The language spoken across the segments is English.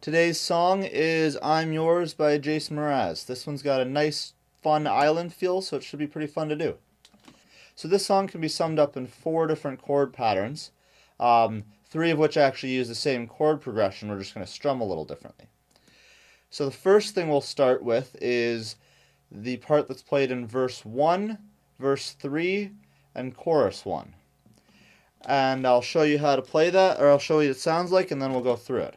Today's song is I'm Yours by Jason Mraz. This one's got a nice, fun island feel, so it should be pretty fun to do. So this song can be summed up in 4 different chord patterns, 3 of which actually use the same chord progression. We're just going to strum a little differently. So the first thing we'll start with is the part that's played in verse 1, verse 3, and chorus 1. And I'll show you how to play that, or I'll show you what it sounds like, and then we'll go through it.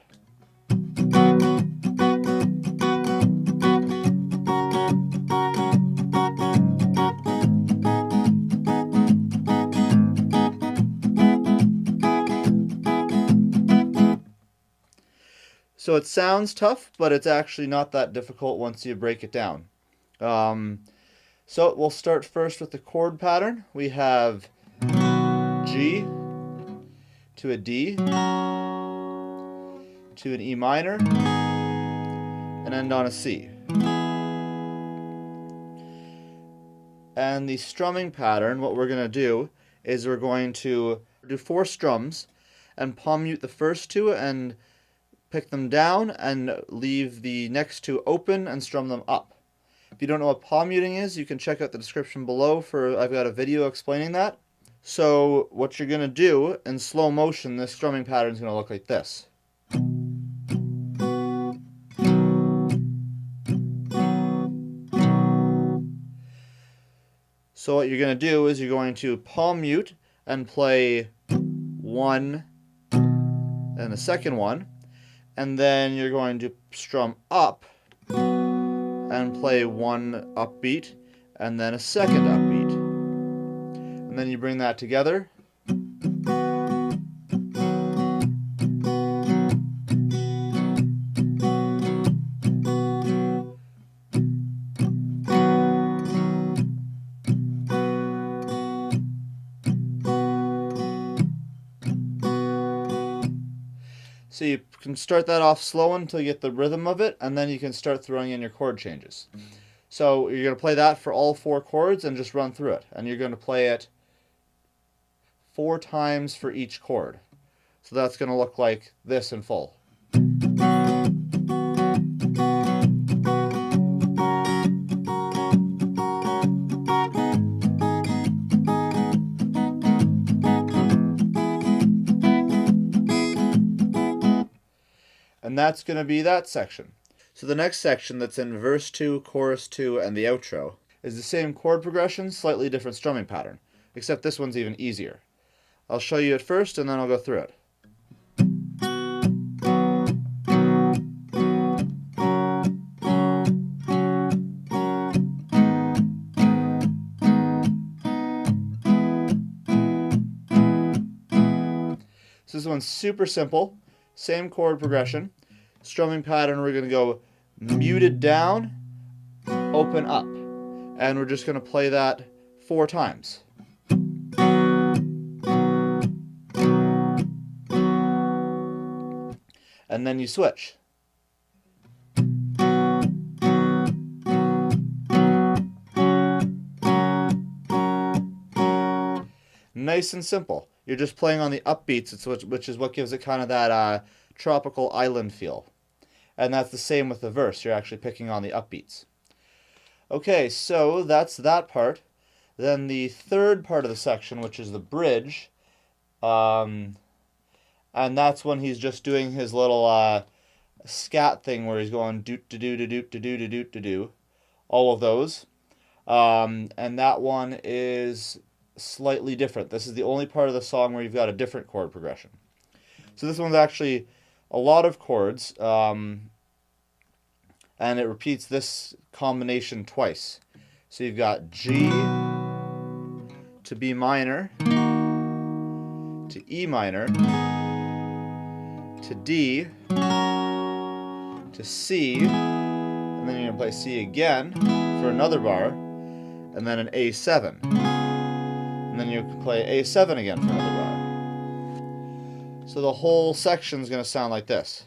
So it sounds tough, but it's actually not that difficult once you break it down. So we'll start first with the chord pattern. We have G to a D to an E minor and end on a C. And the strumming pattern, what we're going to do is we're going to do 4 strums and palm mute the first 2 and pick them down and leave the next 2 open and strum them up. If you don't know what palm muting is, you can check out the description below I've got a video explaining that. So what you're going to do in slow motion, this strumming pattern is going to look like this. So what you're going to do is you're going to palm mute and play 1 and the second one, and then you're going to strum up and play 1 upbeat and then a second upbeat. And then you bring that together. So you can start that off slow until you get the rhythm of it, and then you can start throwing in your chord changes. So you're going to play that for all 4 chords and just run through it. And you're going to play it 4 times for each chord. So that's going to look like this in full. And that's going to be that section. So the next section that's in verse 2, chorus 2, and the outro is the same chord progression, slightly different strumming pattern, except this one's even easier. I'll show you it first and then I'll go through it. So this one's super simple, same chord progression. Strumming pattern, we're going to go muted down, open up. And we're just going to play that 4 times. And then you switch. Nice and simple. You're just playing on the upbeats, which is what gives it kind of that tropical island feel. And that's the same with the verse. You're actually picking on the upbeats. Okay, so that's that part. Then the third part of the section, which is the bridge, and that's when he's just doing his little scat thing where he's going doot to do to doot to do to doot to do, all of those. And that one is slightly different. This is the only part of the song where you've got a different chord progression. So this one's actually a lot of chords, and it repeats this combination twice. So you've got G to B minor, to E minor, to D, to C, and then you're going to play C again for another bar, and then an A7. And then you can play A7 again for another bar. So the whole section is going to sound like this.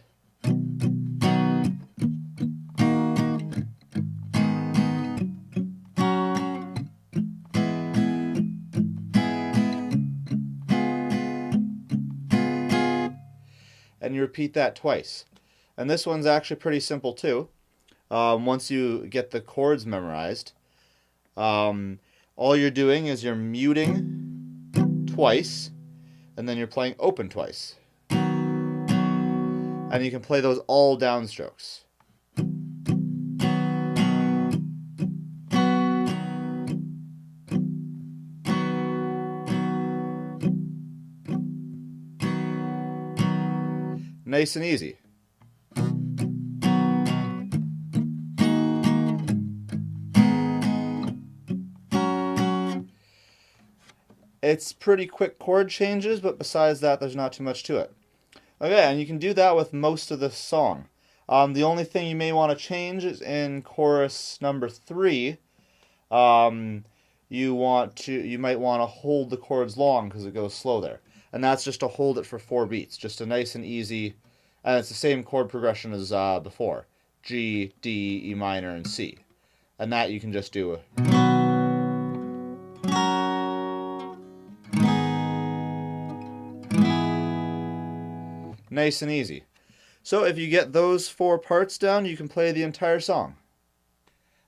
And you repeat that twice. And this one's actually pretty simple too. Once you get the chords memorized, all you're doing is you're muting twice, and then you're playing open twice. And you can play those all downstrokes. Nice and easy. It's pretty quick chord changes, but besides that, there's not too much to it. Okay, and you can do that with most of the song. The only thing you may want to change is in chorus number 3. You might want to hold the chords long because it goes slow there, and that's just to hold it for 4 beats, just a nice and easy, and it's the same chord progression as before: G, D, E minor, and C, and that you can just do. Nice and easy. So if you get those 4 parts down, you can play the entire song.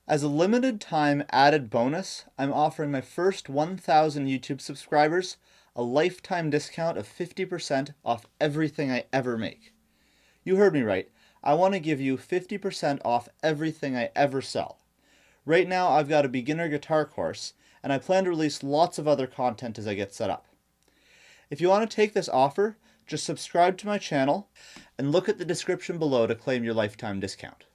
As a limited time added bonus, I'm offering my first 1,000 YouTube subscribers a lifetime discount of 50% off everything I ever make. You heard me right. I want to give you 50% off everything I ever sell. Right now I've got a beginner guitar course, and I plan to release lots of other content as I get set up. If you want to take this offer, just subscribe to my channel and look at the description below to claim your lifetime discount.